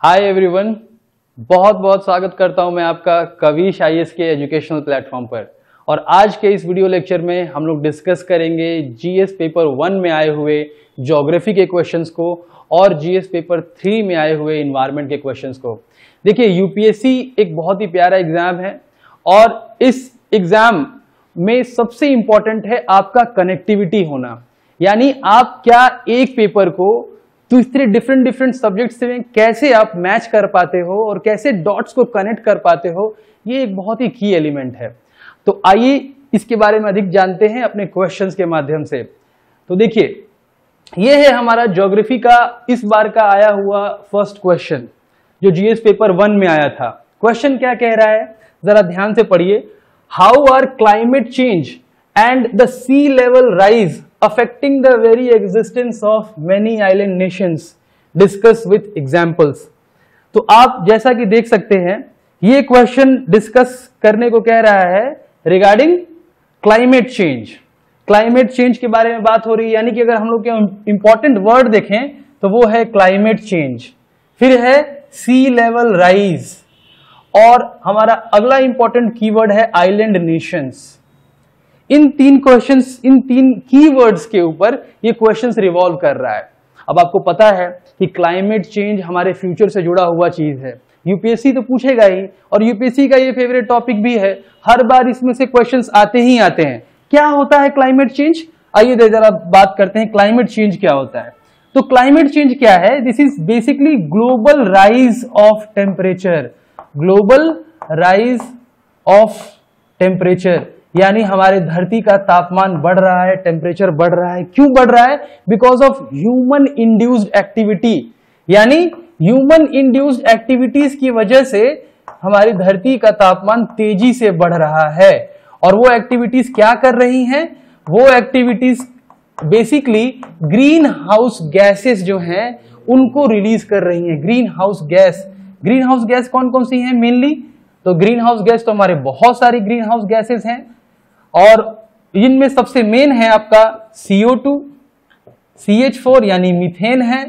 Hi everyone, बहुत बहुत स्वागत करता हूं मैं आपका कविश आईएएस के एजुकेशनल प्लेटफॉर्म पर। और आज के इस वीडियो लेक्चर में हम लोग डिस्कस करेंगे जीएस पेपर 1 में आए हुए ज्योग्राफी के क्वेश्चंस को और जीएस पेपर 3 में आए हुए एनवायरनमेंट के क्वेश्चंस को। देखिए, यूपीएससी एक बहुत ही प्यारा एग्जाम है और इस एग्जाम में सबसे इंपॉर्टेंट है आपका कनेक्टिविटी होना, यानी आप क्या एक पेपर को दूसरे डिफरेंट सब्जेक्ट्स में कैसे आप मैच कर पाते हो और कैसे डॉट्स को कनेक्ट कर पाते हो। ये एक बहुत ही की एलिमेंट है। तो आइए इसके बारे में अधिक जानते हैं अपने क्वेश्चंस के माध्यम से। तो देखिए, ये है हमारा ज्योग्राफी का इस बार का आया हुआ फर्स्ट क्वेश्चन जो जीएस पेपर 1 में आया था। क्वेश्चन क्या कह रहा है, जरा ध्यान से पढ़िए। How are climate change and the sea level rise affecting the very existence of many island nations, discuss with examples। तो आप जैसा कि देख सकते हैं, ये क्वेश्चन डिस्कस करने को कह रहा है regarding climate change. Climate change के बारे में बात हो रही है, यानी कि अगर हम लोग के इंपॉर्टेंट वर्ड देखें तो वो है क्लाइमेट चेंज, फिर है सी लेवल राइज, और हमारा अगला इंपॉर्टेंट कीवर्ड है आइलैंड नेशंस। इन तीन कीवर्ड्स के ऊपर ये क्वेश्चंस रिवॉल्व कर रहा है। अब आपको पता है कि क्लाइमेट चेंज हमारे फ्यूचर से जुड़ा हुआ चीज है, यूपीएससी तो पूछेगा ही, और यूपीएससी का ये फेवरेट टॉपिक भी है। हर बार इसमें से क्वेश्चंस आते ही आते हैं। क्या होता है क्लाइमेट चेंज? आइए जरा बात करते हैं क्लाइमेट चेंज क्या होता है। तो क्लाइमेट चेंज क्या है? This is basically global rise of temperature. Global rise of temperature यानी हमारे धरती का तापमान बढ़ रहा है, टेम्परेचर बढ़ रहा है। क्यों बढ़ रहा है? Because of human induced activity, यानी ह्यूमन इंड्यूस्ड एक्टिविटीज की वजह से हमारी धरती का तापमान तेजी से बढ़ रहा है। और वो एक्टिविटीज क्या कर रही हैं? वो activities basically green house gases जो हैं उनको रिलीज कर रही हैं। ग्रीन हाउस गैस कौन कौन सी हैं मेनली? तो ग्रीन हाउस गैस तो हमारे बहुत सारी ग्रीन हाउस गैसेस हैं, और इनमें सबसे मेन है आपका CO2, CH4 यानी मीथेन है।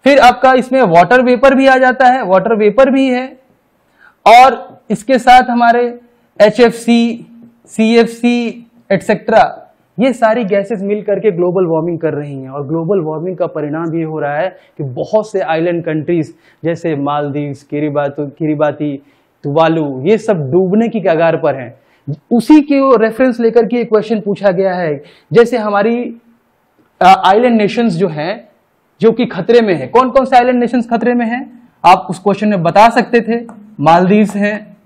फिर आपका इसमें वाटर वेपर भी आ जाता है, वाटर वेपर भी है, और इसके साथ हमारे HFC, CFC एटसेट्रा, ये सारी गैसेस मिलकर के ग्लोबल वार्मिंग कर रही हैं। और ग्लोबल वार्मिंग का परिणाम ये हो रहा है कि बहुत से आइलैंड कंट्रीज जैसे मालदीव्स, किरिबाती, तुवालू, ये सब डूबने की कगार पर हैं। उसी के रेफरेंस लेकर के क्वेश्चन पूछा गया है। जैसे हमारी आइलैंड नेशंस जो हैं जो कि खतरे में है, कौन कौन से आइलैंड नेशंस खतरे में हैं? आप उस क्वेश्चन में बता सकते थे मालदीव्स हैं,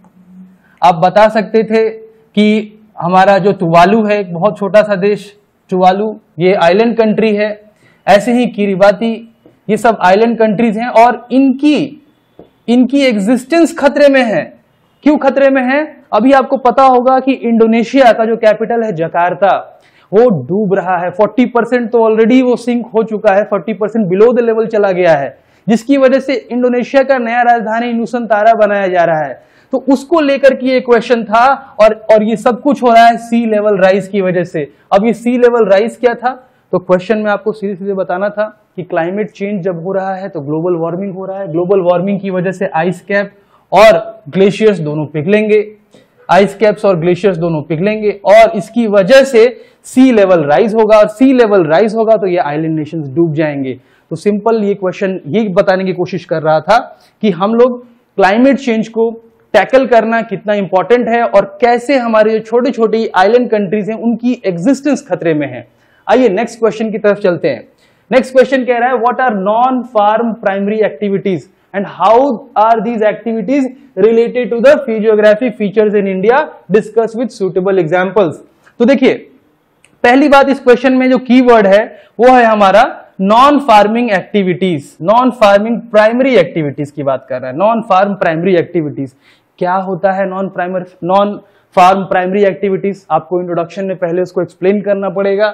आप बता सकते थे कि हमारा जो तुवालू है, एक बहुत छोटा सा देश तुवालू, ये आइलैंड कंट्री है। ऐसे ही किरिबाती, ये सब आइलैंड कंट्रीज हैं और इनकी एग्जिस्टेंस खतरे में है। क्यों खतरे में है? अभी आपको पता होगा कि इंडोनेशिया का जो कैपिटल है जकार्ता, वो डूब रहा है। 40% तो ऑलरेडी वो सिंक हो चुका है, 40% बिलो द लेवल चला गया है, जिसकी वजह से इंडोनेशिया का नया राजधानी नुसंतारा बनाया जा रहा है। तो उसको लेकर के ये क्वेश्चन था, और ये सब कुछ हो रहा है सी लेवल राइज की वजह से। अब ये सी लेवल राइज क्या था? तो क्वेश्चन में आपको सीधे सीधे बताना था कि क्लाइमेट चेंज जब हो रहा है तो ग्लोबल वार्मिंग हो रहा है। ग्लोबल वार्मिंग की वजह से आइस कैप और ग्लेशियर्स दोनों पिघलेंगे, आइस कैप्स और ग्लेशियर्स दोनों पिघलेंगे, और इसकी वजह से सी लेवल राइज होगा, और सी लेवल राइज होगा तो ये आइलैंड नेशंस डूब जाएंगे। तो सिंपल ये क्वेश्चन ये बताने की कोशिश कर रहा था कि हम लोग क्लाइमेट चेंज को टैकल करना कितना इंपॉर्टेंट है और कैसे हमारे जो छोटे छोटे आइलैंड कंट्रीज हैं उनकी एग्जिस्टेंस खतरे में है। आइए नेक्स्ट क्वेश्चन की तरफ चलते हैं। नेक्स्ट क्वेश्चन कह रहा है, what are non farm primary activities and how are these activities related to the physiographic features in India? Discuss with suitable examples। तो देखिए, पहली बात इस क्वेश्चन में जो कीवर्ड है वो है हमारा non farming activities. Non farming primary activities की बात कर रहा है। नॉन फार्म प्राइमरी एक्टिविटीज क्या होता है? नॉन फार्म प्राइमरी एक्टिविटीज आपको इंट्रोडक्शन में पहले उसको एक्सप्लेन करना पड़ेगा,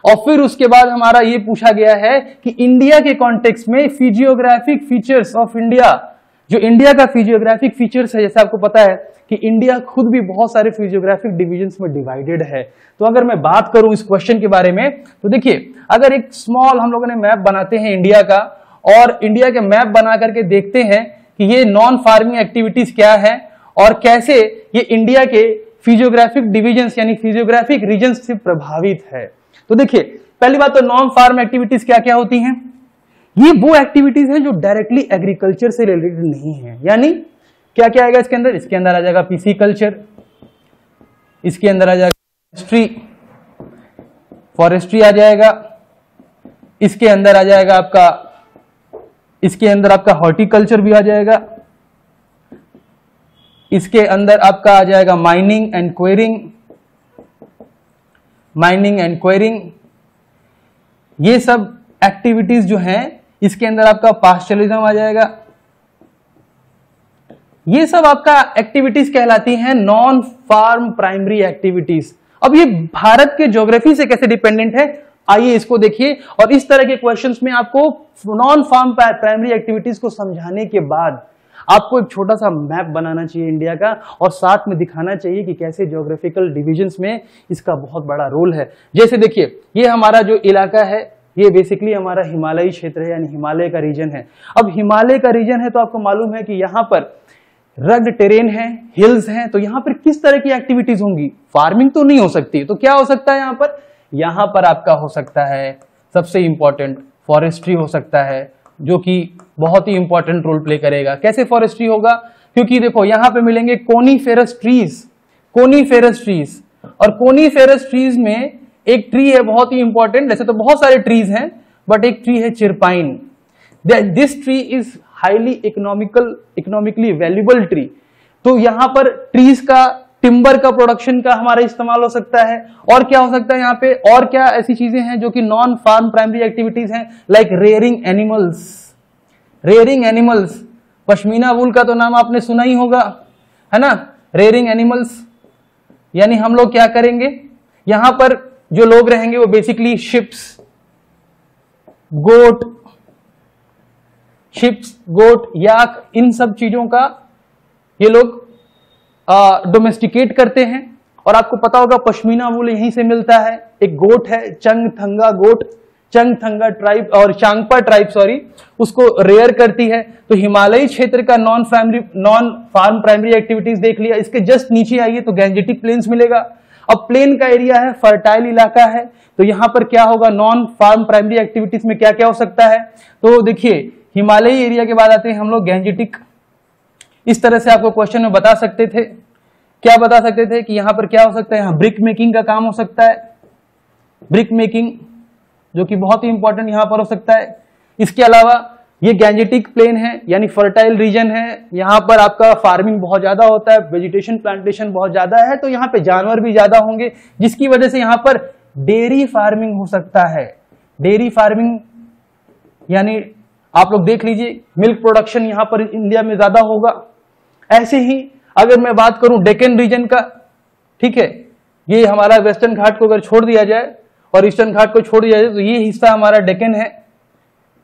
और फिर उसके बाद हमारा ये पूछा गया है कि इंडिया के कॉन्टेक्स्ट में फिजियोग्राफिक फीचर्स ऑफ इंडिया, जो इंडिया का फिजियोग्राफिक फीचर्स है, जैसे आपको पता है कि इंडिया खुद भी बहुत सारे फिजियोग्राफिक डिविजन्स में डिवाइडेड है। तो अगर मैं बात करूं इस क्वेश्चन के बारे में, तो देखिए, अगर एक स्मॉल हम लोगों ने मैप बनाते हैं इंडिया का, और इंडिया के मैप बना करके देखते हैं कि ये नॉन फार्मिंग एक्टिविटीज क्या है और कैसे ये इंडिया के फिजियोग्राफिक डिविजन्स यानी फिजियोग्राफिक रीजन्स से प्रभावित है। तो देखिए, पहली बात तो नॉन फार्म एक्टिविटीज क्या क्या होती हैं? ये वो एक्टिविटीज हैं जो डायरेक्टली एग्रीकल्चर से रिलेटेड नहीं है। यानी क्या क्या आएगा इसके अंदर? इसके अंदर आ जाएगा पीसी कल्चर, इसके अंदर आ जाएगा फॉरेस्ट्री आ जाएगा, इसके अंदर आ जाएगा आपका, इसके अंदर आपका हॉर्टिकल्चर भी आ जाएगा, इसके अंदर आपका आ जाएगा माइनिंग एंड क्वेरिंग। ये सब एक्टिविटीज जो हैं, इसके अंदर आपका पास्चुरलिज्म आ जाएगा। ये सब आपका एक्टिविटीज कहलाती हैं नॉन फार्म प्राइमरी एक्टिविटीज। अब ये भारत के ज्योग्राफी से कैसे डिपेंडेंट है, आइए इसको देखिए। और इस तरह के क्वेश्चंस में आपको नॉन फार्म प्राइमरी एक्टिविटीज को समझाने के बाद आपको एक छोटा सा मैप बनाना चाहिए इंडिया का, और साथ में दिखाना चाहिए कि कैसे ज्योग्राफिकल डिविजन्स में इसका बहुत बड़ा रोल है। जैसे देखिए, ये हमारा जो इलाका है ये बेसिकली हमारा हिमालयी क्षेत्र है, यानी हिमालय का रीजन है। अब हिमालय का रीजन है तो आपको मालूम है कि यहाँ पर रग्ड टेरेन है, हिल्स हैं, तो यहाँ पर किस तरह की एक्टिविटीज होंगी? फार्मिंग तो नहीं हो सकती, तो क्या हो सकता है यहाँ पर? यहाँ पर आपका हो सकता है सबसे इंपॉर्टेंट फॉरेस्ट्री हो सकता है, जो कि बहुत ही इंपॉर्टेंट रोल प्ले करेगा। कैसे फॉरेस्ट्री होगा? क्योंकि देखो यहाँ पे मिलेंगे कोनीफेरस ट्रीज, और कोनीफेरस ट्रीज में एक ट्री है बहुत ही इंपॉर्टेंट। वैसे तो बहुत सारे ट्रीज हैं, बट एक ट्री है chir pine. This tree is highly economically valuable tree. तो यहां पर ट्रीज का, टिम्बर का प्रोडक्शन का हमारा इस्तेमाल हो सकता है। और क्या हो सकता है यहाँ पे? और क्या ऐसी चीजें हैं जो कि नॉन फार्म प्राइमरी एक्टिविटीज हैं? Like rearing animals. Pashmina wool का तो नाम आपने सुना ही होगा, है ना? रेयरिंग एनिमल्स यानी हम लोग क्या करेंगे, यहां पर जो लोग रहेंगे वो बेसिकली शिप्स, गोट, याक, इन सब चीजों का ये लोग डोमेस्टिकेट करते हैं। और आपको पता होगा पश्मीना वूल यहीं से मिलता है। एक गोट है चंगथंगा गोट, चंगथंगा ट्राइब और चांगपा ट्राइब उसको रेयर करती है। तो हिमालयी क्षेत्र का नॉन फार्म प्राइमरी एक्टिविटीज देख लिया। इसके जस्ट नीचे आइए तो गैंजेटिक प्लेन्स मिलेगा। अब प्लेन का एरिया है, फर्टाइल इलाका है, तो यहां पर क्या होगा? नॉन फार्म प्राइमरी एक्टिविटीज में क्या क्या हो सकता है? तो देखिए, हिमालयी एरिया के बाद आते हैं हम लोग गैंजेटिक। इस तरह से आपको क्वेश्चन में बता सकते थे, क्या बता सकते थे कि यहां पर क्या हो सकता है? यहां ब्रिक मेकिंग का काम हो सकता है, ब्रिक मेकिंग, जो कि बहुत ही इंपॉर्टेंट यहां पर हो सकता है। इसके अलावा ये गैंजेटिक प्लेन है, यानी फर्टाइल रीजन है, यहां पर आपका फार्मिंग बहुत ज्यादा होता है, वेजिटेशन प्लांटेशन बहुत ज्यादा है, तो यहां पे जानवर भी ज्यादा होंगे, जिसकी वजह से यहां पर डेयरी फार्मिंग हो सकता है। डेयरी फार्मिंग यानी आप लोग देख लीजिए, मिल्क प्रोडक्शन यहां पर इंडिया में ज्यादा होगा। ऐसे ही अगर मैं बात करूं डेक्कन रीजन का, ठीक है, ये हमारा वेस्टर्न घाट को अगर छोड़ दिया जाए और ईस्टर्न घाट को छोड़ दिया जाए तो ये हिस्सा हमारा डेक्कन है,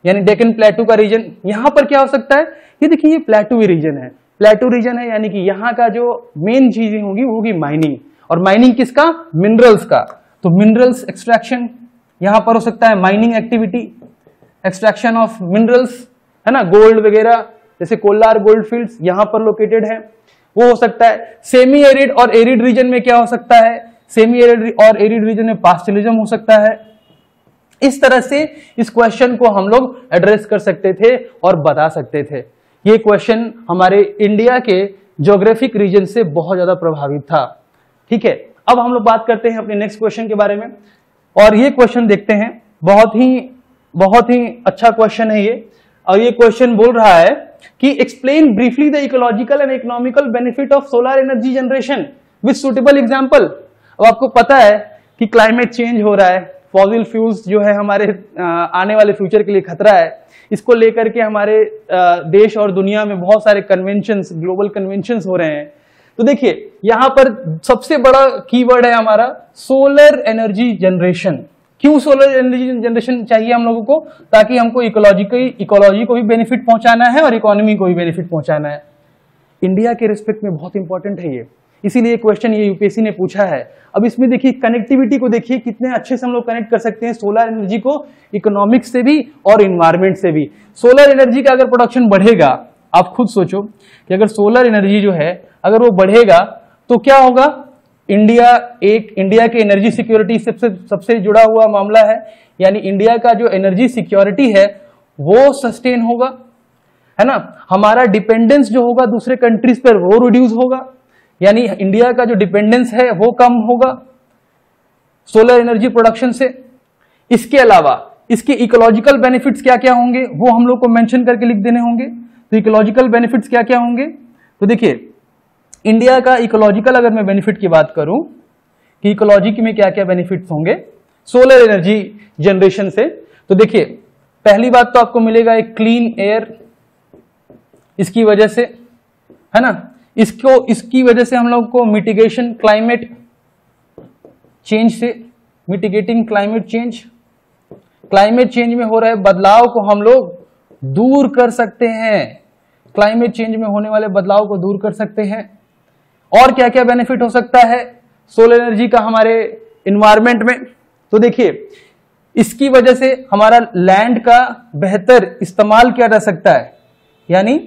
यानी डेक्कन प्लेटू का रीजन। यहां पर क्या हो सकता है? ये देखिए, ये प्लेटू रीजन है, यानी कि यहाँ का जो मेन चीजें होगी वो होगी माइनिंग। और माइनिंग किसका? मिनरल्स का। तो मिनरल्स एक्सट्रैक्शन यहां पर हो सकता है, mining activity, extraction of minerals, है ना, गोल्ड वगैरह, जैसे कोलार गोल्ड फील्ड्स यहां पर लोकेटेड है, वो हो सकता है। सेमी एरिड और एरिड रीजन में क्या हो सकता है? सेमी एरिड और एरिड रीजन में पास्चुरलिज्म हो सकता है। इस तरह से इस क्वेश्चन को हम लोग एड्रेस कर सकते थे और बता सकते थे। ये क्वेश्चन हमारे इंडिया के ज्योग्राफिक रीजन से बहुत ज्यादा प्रभावित था। ठीक है, अब हम लोग बात करते हैं अपने नेक्स्ट क्वेश्चन के बारे में, और ये क्वेश्चन देखते हैं। बहुत ही अच्छा क्वेश्चन है ये। और ये क्वेश्चन बोल रहा है कि explain briefly the ecological and economical benefit of solar energy generation with suitable example. अब आपको पता है कि क्लाइमेट चेंज हो रहा है, फॉसिल फ्यूल्स जो है हमारे आने वाले फ्यूचर के लिए खतरा है। इसको लेकर के हमारे देश और दुनिया में बहुत सारे कन्वेंशंस, ग्लोबल कन्वेंशंस हो रहे हैं। तो देखिए, यहां पर सबसे बड़ा कीवर्ड है हमारा सोलर एनर्जी जनरेशन। क्यों सोलर एनर्जी जनरेशन चाहिए हम लोगों को? ताकि हमको इकोलॉजी को भी बेनिफिट पहुंचाना है और इकोनॉमी को भी बेनिफिट पहुंचाना है। इंडिया के रिस्पेक्ट में बहुत इंपॉर्टेंट है ये, इसीलिए क्वेश्चन ये यूपीएससी ने पूछा है। अब इसमें देखिए, कनेक्टिविटी को देखिए, कितने अच्छे से हम लोग कनेक्ट कर सकते हैं सोलर एनर्जी को इकोनॉमिक्स से भी और इन्वायरमेंट से भी। सोलर एनर्जी का अगर प्रोडक्शन बढ़ेगा आप खुद सोचो कि अगर सोलर एनर्जी जो है अगर वो बढ़ेगा तो क्या होगा। इंडिया के एनर्जी सिक्योरिटी सबसे जुड़ा हुआ मामला है, यानी इंडिया का जो एनर्जी सिक्योरिटी है वो सस्टेन होगा, है ना। हमारा डिपेंडेंस जो होगा दूसरे कंट्रीज पर वो रिड्यूस होगा, यानी इंडिया का जो डिपेंडेंस है वो कम होगा सोलर एनर्जी प्रोडक्शन से। इसके अलावा इसके इकोलॉजिकल बेनिफिट्स क्या क्या होंगे वो हम लोग को मेंशन करके लिख देने होंगे। तो इकोलॉजिकल बेनिफिट्स क्या क्या होंगे, तो देखिए इंडिया का इकोलॉजिकल अगर मैं बेनिफिट की बात करूं कि इकोलॉजी में क्या क्या बेनिफिट्स होंगे सोलर एनर्जी जनरेशन से, तो देखिए पहली बात तो आपको मिलेगा एक क्लीन एयर, इसकी वजह से, है ना। इसकी वजह से हम लोग को मिटिगेशन क्लाइमेट चेंज से, मिटिगेटिंग क्लाइमेट चेंज में हो रहे बदलाव को हम लोग दूर कर सकते हैं, क्लाइमेट चेंज में होने वाले बदलाव को दूर कर सकते हैं। और क्या क्या बेनिफिट हो सकता है सोलर एनर्जी का हमारे इन्वायरमेंट में, तो देखिए इसकी वजह से हमारा लैंड का बेहतर इस्तेमाल किया जा सकता है, यानी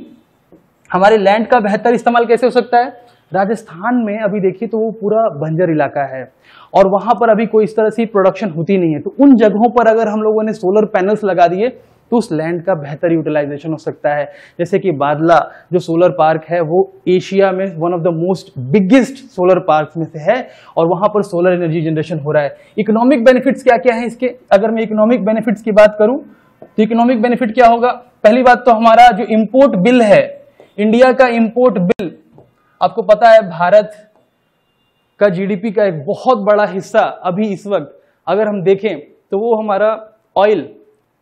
हमारे लैंड का बेहतर इस्तेमाल कैसे हो सकता है। राजस्थान में अभी देखिए तो वो पूरा बंजर इलाका है और वहां पर अभी कोई इस तरह से प्रोडक्शन होती नहीं है, तो उन जगहों पर अगर हम लोगों ने सोलर पैनल्स लगा दिए तो उस लैंड का बेहतर यूटिलाइजेशन हो सकता है। जैसे कि बादला जो सोलर पार्क है वो एशिया में one of the most biggest solar park में से है और वहां पर सोलर एनर्जी जनरेशन हो रहा है। इकोनॉमिक बेनिफिट्स क्या क्या है इसके, अगर मैं इकोनॉमिक बेनिफिट्स की बात करूं तो इकोनॉमिक बेनिफिट क्या होगा। पहली बात तो हमारा जो इंपोर्ट बिल है, इंडिया का इंपोर्ट बिल, आपको पता है भारत का जीडीपी का एक बहुत बड़ा हिस्सा अभी इस वक्त अगर हम देखें तो वो हमारा ऑयल,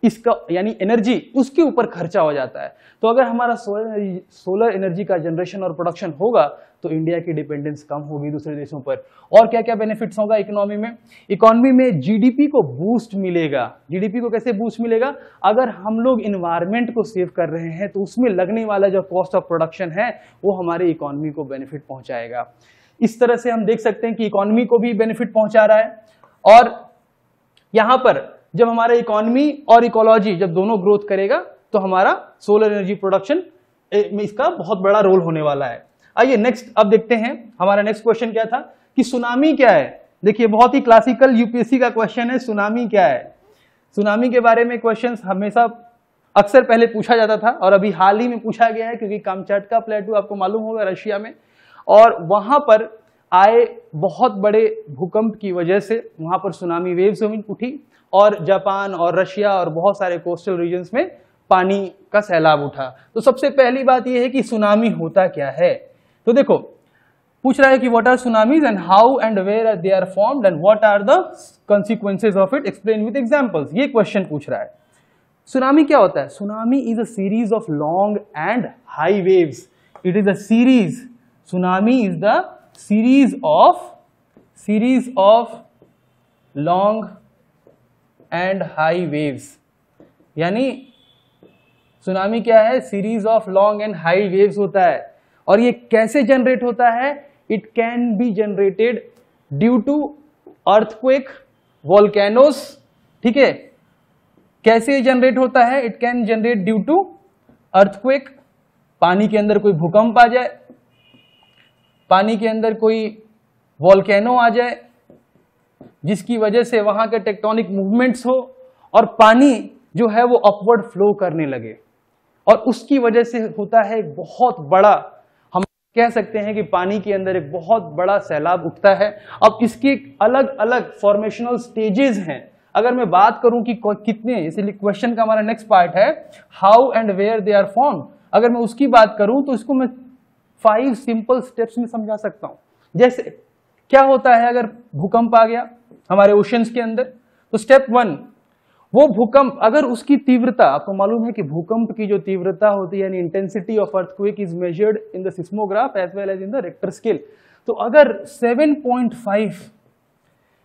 इसका यानी एनर्जी, उसके ऊपर खर्चा हो जाता है। तो अगर हमारा सोलर एनर्जी का जनरेशन और प्रोडक्शन होगा तो इंडिया की डिपेंडेंस कम होगी दूसरे देशों पर। और क्या क्या बेनिफिट्स होगा इकोनॉमी में, इकोनॉमी में जीडीपी को बूस्ट मिलेगा। जीडीपी को कैसे बूस्ट मिलेगा, अगर हम लोग इन्वायरमेंट को सेव कर रहे हैं तो उसमें लगने वाला जो कॉस्ट ऑफ प्रोडक्शन है वो हमारे इकोनॉमी को बेनिफिट पहुंचाएगा। इस तरह से हम देख सकते हैं कि इकोनॉमी को भी बेनिफिट पहुंचा रहा है। और यहां पर जब हमारा इकोनॉमी और इकोलॉजी जब दोनों ग्रोथ करेगा तो हमारा सोलर एनर्जी प्रोडक्शन में इसका बहुत बड़ा रोल होने वाला है। आइए नेक्स्ट अब देखते हैं, हमारा नेक्स्ट क्वेश्चन क्या था कि सुनामी क्या है। देखिए बहुत ही क्लासिकल यूपीएससी का क्वेश्चन है, सुनामी क्या है। सुनामी के बारे में क्वेश्चन हमेशा अक्सर पहले पूछा जाता था और अभी हाल ही में पूछा गया है क्योंकि कामचाटका प्लेटू आपको मालूम होगा रशिया में, और वहां पर आए बहुत बड़े भूकंप की वजह से वहां पर सुनामी वेव्स उठी और जापान और रशिया और बहुत सारे कोस्टल रीजन्स में पानी का सैलाब उठा। तो सबसे पहली बात यह है कि सुनामी होता क्या है। तो देखो पूछ रहा है कि what are tsunamis and how and where they are formed and what are the consequences of it, explain with examples, ये क्वेश्चन पूछ रहा है। सुनामी क्या होता है, tsunami is a series of long and high waves, it is a series, tsunami is the series of long and high waves, यानी tsunami क्या है, series of long and high waves होता है। और ये कैसे जनरेट होता है, it can be generated due to earthquake, volcanoes, ठीक है। कैसे जनरेट होता है, it can generate due to earthquake, पानी के अंदर कोई भूकंप आ जाए, पानी के अंदर कोई वोल्केनो आ जाए जिसकी वजह से वहां के टेक्टोनिक मूवमेंट्स हो और पानी जो है वो अपवर्ड फ्लो करने लगे और उसकी वजह से होता है एक बहुत बड़ा, हम कह सकते हैं कि पानी के अंदर एक बहुत बड़ा सैलाब उठता है। अब इसके अलग अलग फॉर्मेशनल स्टेजेस हैं। अगर मैं बात करूं कि कितने, इसलिए क्वेश्चन का हमारा नेक्स्ट पार्ट है how and where they are formed, अगर मैं उसकी बात करूं तो इसको मैं 5 सिंपल स्टेप्स में समझा सकता हूं। जैसे क्या होता है अगर भूकंप आ गया हमारे ओशंस के अंदर, तो स्टेप 1, वो भूकंप अगर उसकी तीव्रता, आपको मालूम है कि भूकंप की जो तीव्रता होती है यानी intensity of earthquake is measured in the seismograph as well as in the Richter scale, तो अगर 7.5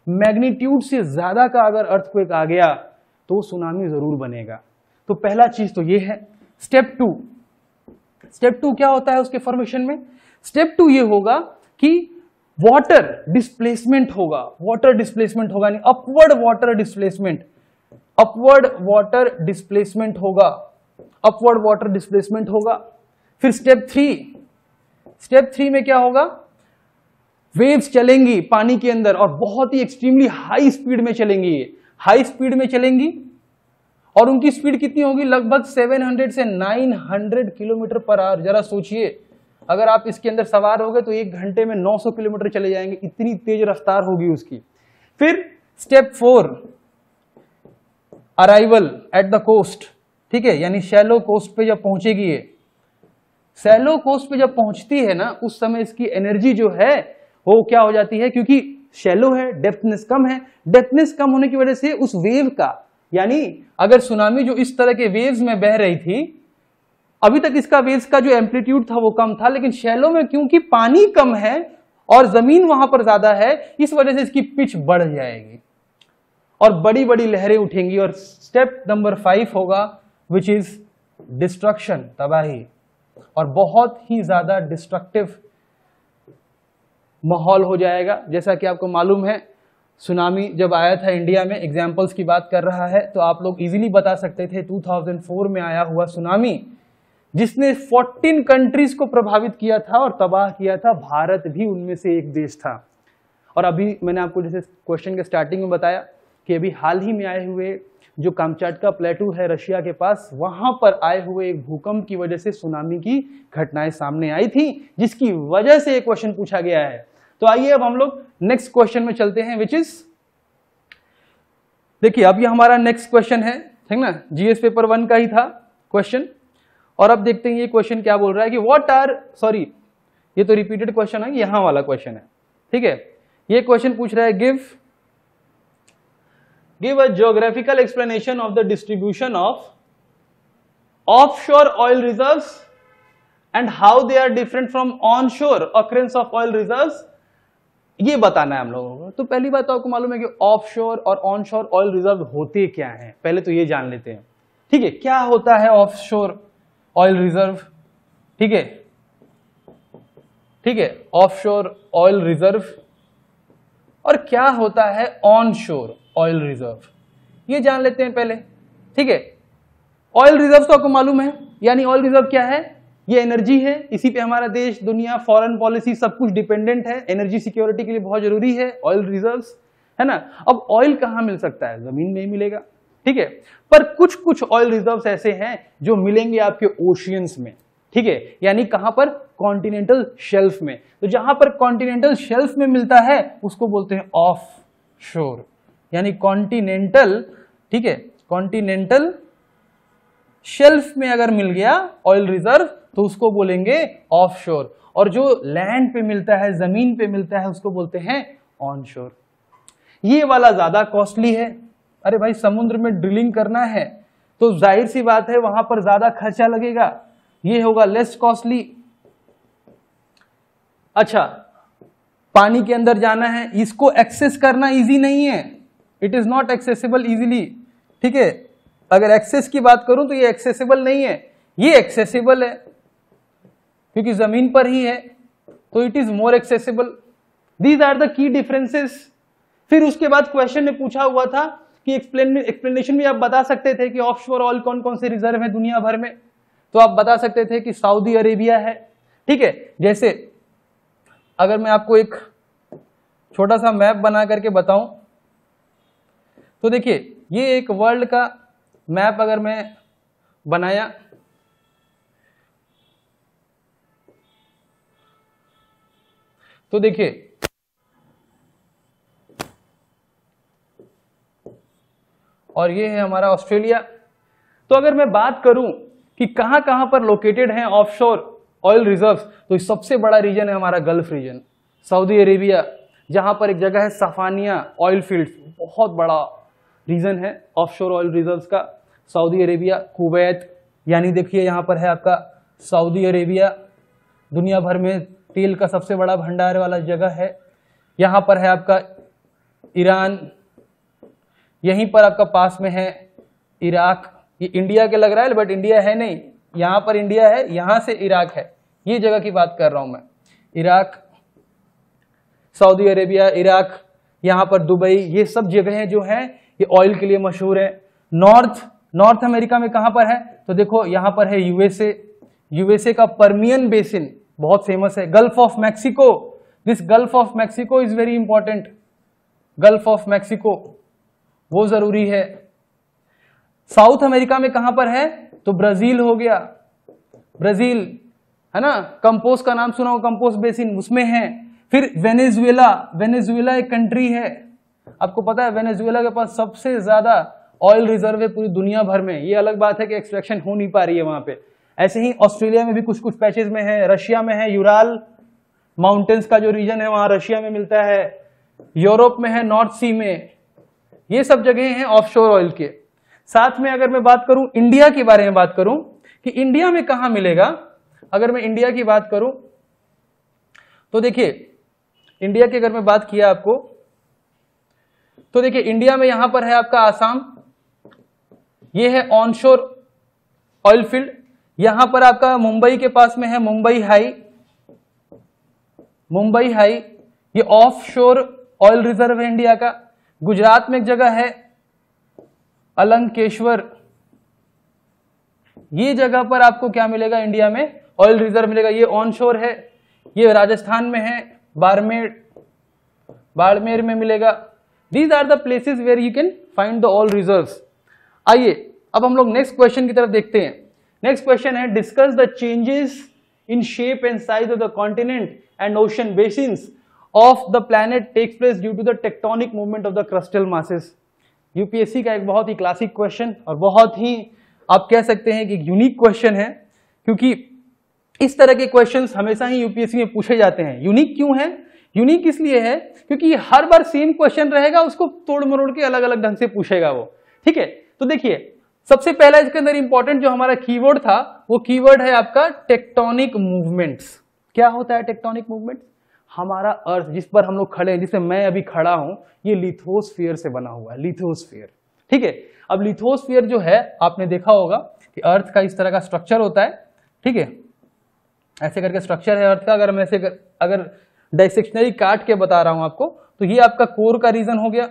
मैग्नीट्यूड से ज्यादा का अगर अर्थक्वेक आ गया तो सुनामी जरूर बनेगा। तो पहला चीज तो ये है। स्टेप 2 क्या होता है उसके फॉर्मेशन में, स्टेप 2 ये होगा कि वाटर डिस्प्लेसमेंट होगा, वाटर डिस्प्लेसमेंट होगा यानी upward water displacement, upward water displacement होगा, अपवर्ड वाटर डिस्प्लेसमेंट होगा। फिर स्टेप थ्री में क्या होगा, वेव्स चलेंगी पानी के अंदर और बहुत ही एक्सट्रीमली हाई स्पीड में चलेंगी, हाई स्पीड में चलेंगी और उनकी स्पीड कितनी होगी, लगभग 700 से 900 किलोमीटर पर आवर। जरा सोचिए, अगर आप इसके अंदर सवार हो गए तो 1 घंटे में 900 किलोमीटर चले जाएंगे, इतनी तेज रफ्तार होगी उसकी। फिर step 4, arrival at the coast, ठीक है, यानी शैलो कोस्ट पे जब पहुंचेगी ये, शैलो कोस्ट पे जब पहुंचती है ना, उस समय इसकी एनर्जी जो है वो क्या हो जाती है, क्योंकि शैलो है, डेप्थनेस कम है, डेप्थनेस कम होने की वजह से उस वेव का, यानी अगर सुनामी जो इस तरह के वेव्स में बह रही थी, अभी तक इसका वेव्स का जो एम्पलीट्यूड था वो कम था, लेकिन शैलो में क्योंकि पानी कम है और जमीन वहां पर ज्यादा है, इस वजह से इसकी पिच बढ़ जाएगी और बड़ी बड़ी लहरें उठेंगी। और स्टेप नंबर 5 होगा विच इज डिस्ट्रक्शन, तबाही, और बहुत ही ज्यादा डिस्ट्रक्टिव माहौल हो जाएगा। जैसा कि आपको मालूम है, सुनामी जब आया था इंडिया में, एग्जाम्पल्स की बात कर रहा है तो आप लोग इजीली बता सकते थे 2004 में आया हुआ सुनामी, जिसने 14 कंट्रीज को प्रभावित किया था और तबाह किया था, भारत भी उनमें से एक देश था। और अभी मैंने आपको जैसे क्वेश्चन के स्टार्टिंग में बताया कि अभी हाल ही में आए हुए जो कामचाटका प्लेटू है रशिया के पास, वहां पर आए हुए एक भूकंप की वजह से सुनामी की घटनाएं सामने आई थी, जिसकी वजह से एक क्वेश्चन पूछा गया है। तो आइए अब हम लोग नेक्स्ट क्वेश्चन में चलते हैं, विच इज, देखिए अब ये हमारा नेक्स्ट क्वेश्चन है, ठीक ना, जीएस पेपर 1 का ही था क्वेश्चन। और अब देखते हैं ये क्वेश्चन क्या बोल रहा है कि व्हाट आर, सॉरी ये तो रिपीटेड क्वेश्चन है, यहां वाला क्वेश्चन है, ठीक है। ये क्वेश्चन पूछ रहा है give a geographical explanation of the distribution of offshore oil reserves and how they are different from onshore occurrence of oil reserves. ये बताना है हम लोगों को। तो पहली बात तो आपको मालूम है कि ऑफशोर और ऑनशोर ऑयल रिजर्व होते क्या हैं, पहले तो ये जान लेते हैं, ठीक है। क्या होता है ऑफशोर ऑयल रिजर्व, ठीक है, ठीक है, ऑफशोर ऑयल रिजर्व, और क्या होता है ऑनशोर ऑयल रिजर्व, ये जान लेते हैं पहले, ठीक है। ऑयल रिजर्व तो आपको मालूम है, यानी ऑयल रिजर्व क्या है, ये एनर्जी है, इसी पे हमारा देश, दुनिया, फॉरेन पॉलिसी सब कुछ डिपेंडेंट है, एनर्जी सिक्योरिटी के लिए बहुत जरूरी है ऑयल रिजर्व्स, है ना। अब ऑयल कहां मिल सकता है, जमीन में ही मिलेगा, ठीक है, पर कुछ कुछ ऑयल रिजर्व्स ऐसे हैं जो मिलेंगे आपके ओशियंस में, ठीक है, यानी कहां पर, कॉन्टिनेंटल शेल्फ में। तो जहां पर कॉन्टिनेंटल शेल्फ में मिलता है उसको बोलते हैं ऑफ शोर, यानी कॉन्टिनेंटल, ठीक है, कॉन्टिनेंटल शेल्फ में अगर मिल गया ऑयल रिजर्व तो उसको बोलेंगे ऑफशोर, और जो लैंड पे मिलता है, जमीन पे मिलता है, उसको बोलते हैं ऑनशोर। ये वाला ज्यादा कॉस्टली है, अरे भाई समुद्र में ड्रिलिंग करना है तो जाहिर सी बात है वहां पर ज्यादा खर्चा लगेगा, ये होगा लेस कॉस्टली। अच्छा, पानी के अंदर जाना है, इसको एक्सेस करना इजी नहीं है, it is not accessible easily, ठीक है। अगर एक्सेस की बात करूं तो ये एक्सेसिबल नहीं है, ये एक्सेसिबल है क्योंकि जमीन पर ही है, तो it is more accessible. These are the key differences. फिर उसके बाद क्वेश्चन में पूछा हुआ था कि एक्सप्लेनेशन में आप बता सकते थे कि ऑफशोर ऑयल कौन कौन से रिजर्व है दुनिया भर में, तो आप बता सकते थे कि सऊदी अरेबिया है, ठीक है। जैसे अगर मैं आपको एक छोटा सा मैप बना करके बताऊं तो देखिए, ये एक वर्ल्ड का मैप अगर मैं बनाया तो देखिए, और ये है हमारा ऑस्ट्रेलिया। तो अगर मैं बात करूं कि कहां कहां पर लोकेटेड हैं ऑफशोर ऑयल रिजर्व्स, तो सबसे बड़ा रीजन है हमारा गल्फ रीजन, सऊदी अरेबिया, जहां पर एक जगह है सफानिया ऑयल फील्ड, बहुत बड़ा रीजन है ऑफशोर ऑयल रिजर्व्स का, सऊदी अरेबिया। कुवैत, यानी देखिए यहां पर है आपका सऊदी अरेबिया, दुनिया भर में तेल का सबसे बड़ा भंडार वाला जगह है। यहां पर है आपका ईरान, यहीं पर आपका पास में है इराक। ये इंडिया के लग रहा है बट इंडिया है नहीं, यहां पर इंडिया है, यहां से इराक है, ये जगह की बात कर रहा हूं मैं। इराक, सऊदी अरेबिया, इराक, यहां पर दुबई, ये सब जगहें जो हैं ये ऑयल के लिए मशहूर है। नॉर्थ अमेरिका में कहां पर है, तो देखो यहां पर है यूएसए, यूएसए का पर्मियन बेसिन बहुत फेमस है। Gulf of Mexico, this gulf of Mexico is very important, gulf of Mexico वो जरूरी है। साउथ अमेरिका में कहां पर है, तो ब्राजील हो गया, ब्राजील है ना, कंपोज का नाम सुना हो, कंपोज बेसिन उसमें है। फिर वेनेजुएला, वेनेजुएला एक कंट्री है, आपको पता है वेनेजुएला के पास सबसे ज्यादा ऑयल रिजर्व है पूरी दुनिया भर में। ये अलग बात है कि एक्सट्रैक्शन हो नहीं पा रही है वहां पे। ऐसे ही ऑस्ट्रेलिया में भी कुछ कुछ पैचेज में है, रशिया में है, यूराल माउंटेन्स का जो रीजन है वहां रशिया में मिलता है, यूरोप में है, नॉर्थ सी में, ये सब जगह हैं ऑफशोर ऑयल के। साथ में अगर मैं बात करूं इंडिया के बारे में, बात करूं कि इंडिया में कहां मिलेगा, अगर मैं इंडिया की बात करूं तो देखिए इंडिया की अगर मैं बात किया आपको तो देखिए इंडिया में यहां पर है आपका आसाम, ये है ऑनशोर ऑयल फील्ड। यहां पर आपका मुंबई के पास में है मुंबई हाई, मुंबई हाई ये ऑफशोर ऑयल रिजर्व है इंडिया का। गुजरात में एक जगह है अलंकेश्वर, ये जगह पर आपको क्या मिलेगा, इंडिया में ऑयल रिजर्व मिलेगा, ये ऑनशोर है। ये राजस्थान में है बाड़मेर, बाड़मेर में मिलेगा। These are the places where you can find the oil reserves. आइए अब हम लोग नेक्स्ट क्वेश्चन की तरफ देखते हैं। नेक्स्ट क्वेश्चन है discuss the changes in shape and size of the continent and ocean basins of the planet takes place due to the tectonic movement of the crustal masses. UPSC का एक बहुत ही classic question और बहुत ही आप कह सकते हैं कि यूनिक क्वेश्चन है, क्योंकि इस तरह के क्वेश्चंस हमेशा ही यूपीएससी में पूछे जाते हैं। यूनिक क्यों है, यूनिक इसलिए है क्योंकि हर बार सेम क्वेश्चन रहेगा, उसको तोड़ मरोड़ के अलग अलग ढंग से पूछेगा वो, ठीक है। तो देखिए सबसे पहला इसके अंदर इंपॉर्टेंट जो हमारा कीवर्ड था वो कीवर्ड है आपका टेक्टोनिक मूवमेंट्स। क्या होता है टेक्टोनिक मूवमेंट? हमारा अर्थ जिस पर हम लोग खड़े हैं, जिसमें मैं अभी खड़ा हूं, ये लिथोस्फीयर से बना हुआ है, लिथोस्फीयर, ठीक है। अब लिथोस्फीयर जो है आपने देखा होगा कि अर्थ का इस तरह का स्ट्रक्चर होता है, ठीक है, ऐसे करके स्ट्रक्चर है अर्थ का। अगर मैं ऐसे अगर डाइसेक्शनरी काट के बता रहा हूं आपको तो ये आपका कोर का रीजन हो गया,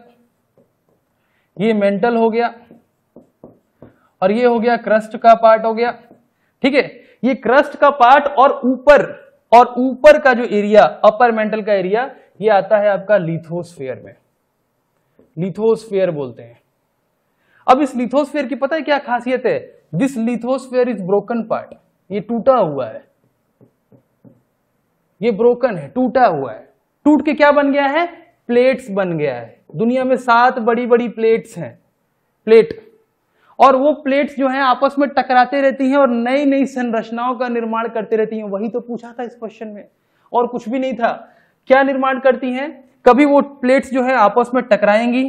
ये मेंटल हो गया और ये हो गया क्रस्ट का पार्ट हो गया, ठीक है। ये क्रस्ट का पार्ट और ऊपर का जो एरिया, अपर मेंटल का एरिया, ये आता है आपका लिथोस्फीयर में, लिथोस्फीयर बोलते हैं। अब इस लिथोस्फीयर की पता है क्या खासियत है? This lithosphere is broken part, ये टूटा हुआ है, ये ब्रोकन है, टूटा हुआ है। टूट के क्या बन गया है? प्लेट्स बन गया है। दुनिया में 7 बड़ी बड़ी प्लेट्स हैं, प्लेट, और वो प्लेट्स जो हैं आपस में टकराते रहती हैं और नई नई संरचनाओं का निर्माण करते रहती हैं। वही तो पूछा था इस क्वेश्चन में, और कुछ भी नहीं था। क्या निर्माण करती हैं? कभी वो प्लेट्स जो है आपस में टकराएंगी,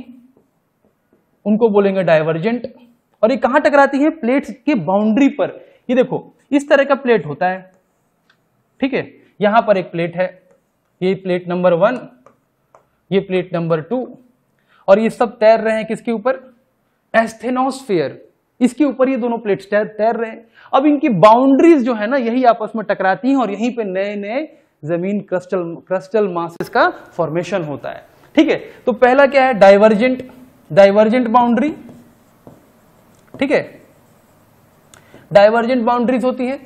उनको बोलेंगे डाइवर्जेंट। और ये कहां टकराती है? प्लेट्स की बाउंड्री पर। ये देखो इस तरह का प्लेट होता है, ठीक है। यहां पर एक प्लेट है, ये प्लेट नंबर 1, ये प्लेट नंबर 2, और ये सब तैर रहे हैं किसके ऊपर? एस्थेनोस्फीयर, इसके ऊपर ये दोनों प्लेट्स तैर रहे हैं। अब इनकी बाउंड्रीज जो है ना, यही आपस में टकराती हैं और यहीं पे नए नए जमीन क्रस्टल मासेस का फॉर्मेशन होता है, ठीक है। तो पहला क्या है? डाइवर्जेंट, डाइवर्जेंट बाउंड्री, ठीक है। डाइवर्जेंट बाउंड्रीज होती है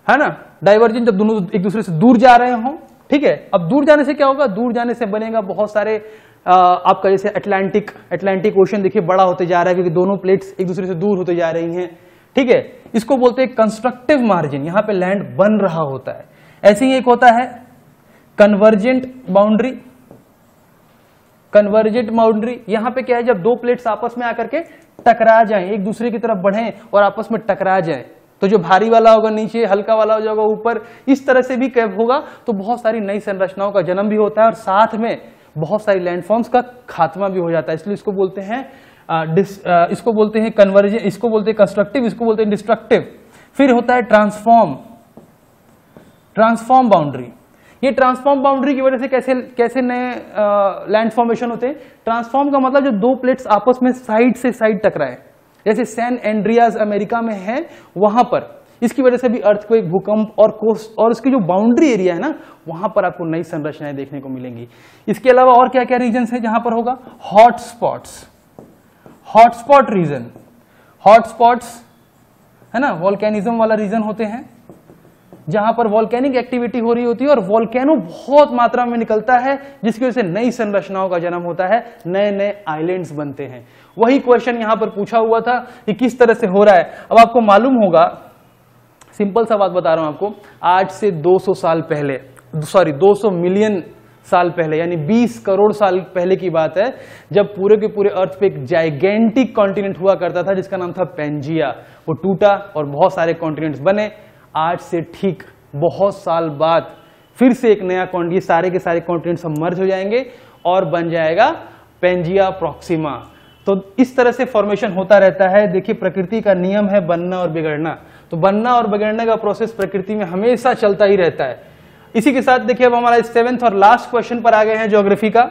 ना। डाइवर्जेंट जब दोनों एक दूसरे से दूर जा रहे हों, ठीक है। अब दूर जाने से क्या होगा? दूर जाने से बनेगा बहुत सारे आपका जैसे अटलांटिक ओशन देखिए बड़ा होते जा रहा है, क्योंकि दोनों प्लेट्स एक दूसरे से दूर होते जा रही हैं, ठीक है। इसको बोलते हैं कंस्ट्रक्टिव मार्जिन, यहां पे लैंड बन रहा होता है। ऐसे ही एक होता है कन्वर्जेंट बाउंड्री, कन्वर्जेंट बाउंड्री। यहां पे क्या है? जब दो प्लेट्स आपस में आकर के टकरा जाएं, एक दूसरे की तरफ बढ़ें और आपस में टकरा जाएं, तो जो भारी वाला होगा नीचे, हल्का वाला हो जाएगा ऊपर, इस तरह से भी कैप होगा तो बहुत सारी नई संरचनाओं का जन्म भी होता है और साथ में बहुत सारी लैंडफॉर्म्स का खात्मा भी हो जाता है। इसलिए इसको बोलते हैं इसको बोलते हैं कन्वर्जन, इसको बोलते हैं कंस्ट्रक्टिव, इसको बोलते हैं डिस्ट्रक्टिव। फिर होता है ट्रांसफॉर्म, ट्रांसफॉर्म बाउंड्री। ये ट्रांसफॉर्म बाउंड्री की वजह से कैसे नए लैंड फॉर्मेशन होते हैं? ट्रांसफॉर्म का मतलब जो दो प्लेट्स आपस में साइड से साइड टकराए, जैसे सैन एंड्रियाज अमेरिका में है वहां पर, इसकी वजह से भी अर्थक्वेक, भूकंप और कोस्ट और इसकी जो बाउंड्री एरिया है ना, वहां पर आपको नई संरचनाएं देखने को मिलेंगी। इसके अलावा और क्या क्या रीजन्स है जहां पर होगा? Hot spots, hotspot region, hotspots है ना, वोल्केनिज्म वाला रीजन होते हैं, जहां पर वॉल्केनिक एक्टिविटी हो रही होती है और वॉल्केनो बहुत मात्रा में निकलता है, जिसकी वजह से नई संरचनाओं का जन्म होता है, नए नए आइलैंड्स बनते हैं। वही क्वेश्चन यहां पर पूछा हुआ था कि किस तरह से हो रहा है। अब आपको मालूम होगा, सिंपल सा बात बता रहा हूं आपको, आज से 200 साल पहले, 200 मिलियन साल पहले, यानी 20 करोड़ साल पहले की बात है, जब पूरे के पूरे अर्थ पे एक जाइगेंटिक कॉन्टिनेंट हुआ करता था जिसका नाम था पेंजिया। वो टूटा और बहुत सारे कॉन्टिनेंट्स बने। आज से ठीक बहुत साल बाद फिर से एक नया कॉन्टिनेंट, सारे के सारे कॉन्टिनेंट्स मर्ज हो जाएंगे और बन जाएगा पेंजिया प्रॉक्सिमा। तो इस तरह से फॉर्मेशन होता रहता है। देखिए, प्रकृति का नियम है बनना और बिगड़ना, तो बनना और बिगड़ने का प्रोसेस प्रकृति में हमेशा चलता ही रहता है। इसी के साथ देखिए, अब हमारा 7th और लास्ट क्वेश्चन पर आ गए हैं ज्योग्राफी का।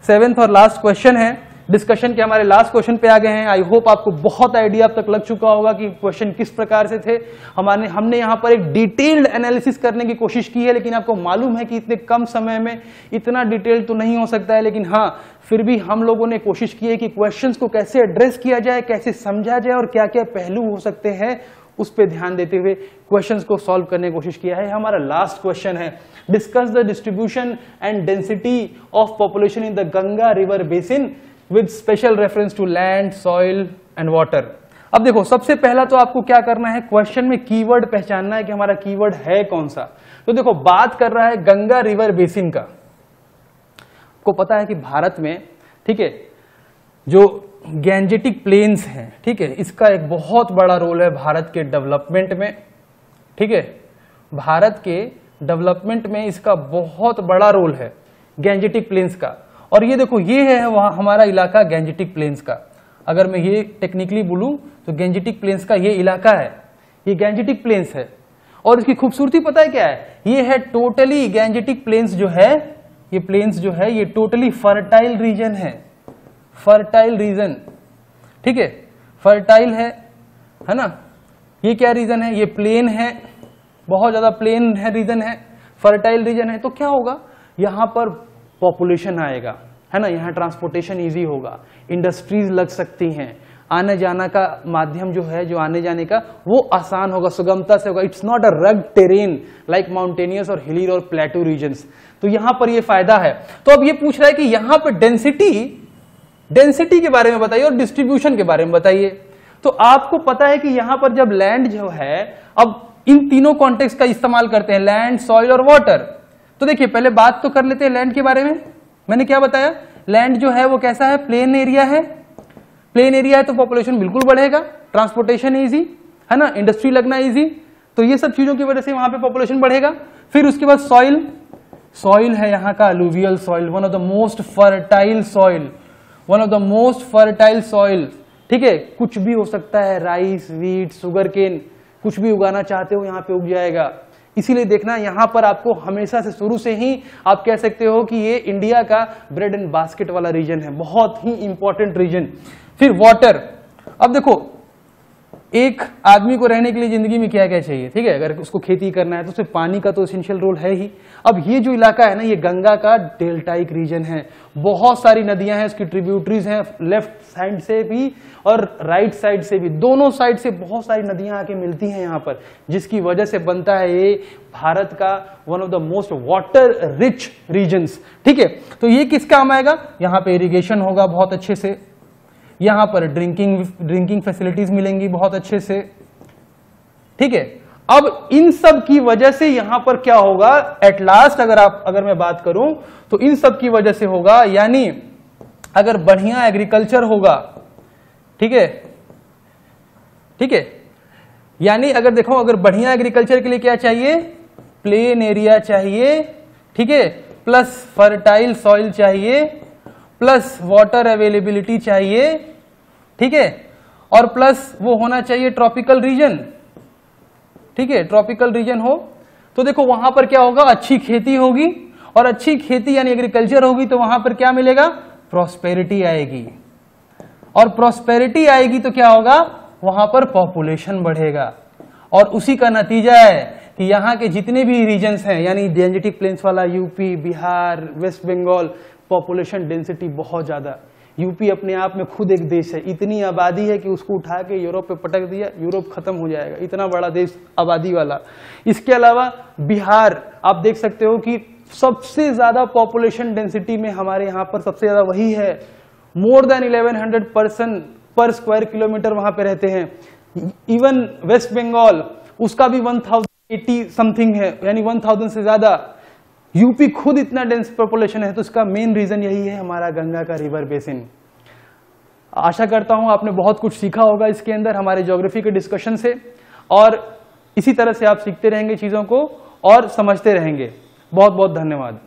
7th और लास्ट क्वेश्चन है डिस्कशन के, हमारे लास्ट क्वेश्चन पे आ गए हैं। आई होप आपको बहुत आइडिया अब तक लग चुका होगा कि क्वेश्चन किस प्रकार से थे। हमने यहाँ पर एक डिटेल्ड एनालिसिस करने की कोशिश की है, लेकिन आपको मालूम है कि इतने कम समय में इतना डिटेल तो नहीं हो सकता है, लेकिन हाँ, फिर भी हम लोगों ने कोशिश की है कि क्वेश्चंस को कैसे एड्रेस किया जाए, कैसे समझा जाए और क्या क्या पहलू हो सकते हैं, उस पर ध्यान देते हुए क्वेश्चंस को सॉल्व करने की कोशिश किया है। हमारा लास्ट क्वेश्चन है, discuss the distribution and density of population in the Ganga river basin with special reference to land, soil and water. अब देखो, सबसे पहला तो आपको क्या करना है, क्वेश्चन में कीवर्ड पहचानना है कि हमारा कीवर्ड है कौन सा। तो देखो, बात कर रहा है गंगा रिवर बेसिन का। आपको पता है कि भारत में, ठीक है, जो गैंजेटिक प्लेन्स हैं, ठीक है, इसका एक बहुत बड़ा रोल है भारत के डेवलपमेंट में। ठीक है, भारत के डेवलपमेंट में इसका बहुत बड़ा रोल है गैंजेटिक प्लेन्स का। और ये देखो, ये है वहां हमारा इलाका गैंजेटिक प्लेन्स का। अगर मैं ये टेक्निकली बोलूं तो गैंजेटिक प्लेन्स का ये इलाका है, ये गैंजेटिक प्लेन्स है। और इसकी खूबसूरती पता है क्या है, ये है टोटली गैंजेटिक प्लेन्स जो है, ये प्लेन्स जो है ये टोटली फर्टाइल रीजन है, फर्टाइल रीजन। ठीक है, फर्टाइल है ना। ये क्या रीजन है, ये प्लेन है, बहुत ज्यादा प्लेन है रीजन है, फर्टाइल रीजन है। तो क्या होगा, यहां पर पॉपुलेशन आएगा, है ना, यहाँ ट्रांसपोर्टेशन इजी होगा, इंडस्ट्रीज लग सकती हैं, आने जाना का माध्यम जो है, जो आने जाने का, वो आसान होगा, सुगमता से होगा। इट्स नॉट अ रग टेरेन लाइक माउंटेनियस और हिली और प्लेटू रीजन्स। तो यहां पर ये फायदा है। तो अब ये पूछ रहा है कि यहां पर डेंसिटी के बारे में बताइए और डिस्ट्रीब्यूशन के बारे में बताइए। तो आपको पता है कि यहां पर जब लैंड जो है, अब इन तीनों कॉन्टेक्स्ट का इस्तेमाल करते हैं, लैंड, सॉइल और वाटर। तो देखिए, पहले बात तो कर लेते हैं लैंड के बारे में। मैंने क्या बताया, लैंड जो है वो कैसा है, प्लेन एरिया है। प्लेन एरिया है तो पॉपुलेशन बिल्कुल बढ़ेगा, ट्रांसपोर्टेशन इजी, है ना, इंडस्ट्री लगना इजी, तो ये सब चीजों की वजह से वहां पे पॉपुलेशन बढ़ेगा। फिर उसके बाद सॉइल, सॉइल है यहाँ का alluvial soil, one of the most fertile soil, one of the most fertile soil. ठीक है, कुछ भी हो सकता है, राइस, वीट, शुगर केन, कुछ भी उगाना चाहते हो यहाँ पे उग जाएगा। इसीलिए देखना, यहां पर आपको हमेशा से शुरू से ही आप कह सकते हो कि ये इंडिया का ब्रेड एंड बास्केट वाला रीजन है, बहुत ही इंपॉर्टेंट रीजन। फिर वाटर। अब देखो, एक आदमी को रहने के लिए जिंदगी में क्या क्या चाहिए, ठीक है, अगर उसको खेती करना है तो उसमें पानी का तो एसेंशियल रोल है ही। अब ये जो इलाका है ना, ये गंगा का डेल्टाइक रीजन है, बहुत सारी नदियां हैं, उसकी ट्रिब्यूटरीज हैं, लेफ्ट साइड से भी और राइट साइड से भी, दोनों साइड से बहुत सारी नदियां आके मिलती हैं यहाँ पर, जिसकी वजह से बनता है ये भारत का one of the most water rich regions. ठीक है, तो ये किस काम आएगा, यहाँ पे इरिगेशन होगा बहुत अच्छे से, यहां पर ड्रिंकिंग फैसिलिटीज मिलेंगी बहुत अच्छे से। ठीक है, अब इन सब की वजह से यहां पर क्या होगा, एट लास्ट अगर मैं बात करूं तो इन सब की वजह से होगा, यानी अगर बढ़िया एग्रीकल्चर होगा, ठीक है, ठीक है, यानी अगर देखो, अगर बढ़िया एग्रीकल्चर के लिए क्या चाहिए, प्लेन एरिया चाहिए, ठीक है, प्लस फर्टाइल सॉइल चाहिए, प्लस वाटर अवेलेबिलिटी चाहिए, ठीक है, और प्लस वो होना चाहिए ट्रॉपिकल रीजन। ठीक है, ट्रॉपिकल रीजन हो तो देखो वहां पर क्या होगा, अच्छी खेती होगी, और अच्छी खेती यानी एग्रीकल्चर होगी तो वहां पर क्या मिलेगा, प्रॉस्पेरिटी आएगी, और प्रॉस्पेरिटी आएगी तो क्या होगा, वहां पर पॉपुलेशन बढ़ेगा। और उसी का नतीजा है कि यहाँ के जितने भी रीजन्स हैं, यानी गैंजेटिक प्लेन्स वाला UP, Bihar, West Bengal, population density बहुत ज्यादा। यूपी अपने आप में खुद एक देश है, इतनी आबादी है कि उसको उठा के यूरोप पे पटक दिया, यूरोप खत्म हो जाएगा, इतना बड़ा देश आबादी वाला। इसके अलावा बिहार आप देख सकते हो कि सबसे ज्यादा पॉपुलेशन डेंसिटी में हमारे यहाँ पर सबसे ज्यादा वही है, मोर देन 1100 पर्सन पर स्क्वायर किलोमीटर वहां पे रहते हैं। इवन वेस्ट बंगाल उसका भी 1080 समथिंग है, यानी 1000 से ज्यादा। यूपी खुद इतना डेंस पॉपुलेशन है, तो इसका मेन रीजन यही है हमारा गंगा का रिवर बेसिन। आशा करता हूं आपने बहुत कुछ सीखा होगा इसके अंदर हमारे ज्योग्राफी के डिस्कशन से, और इसी तरह से आप सीखते रहेंगे चीजों को और समझते रहेंगे। बहुत बहुत धन्यवाद।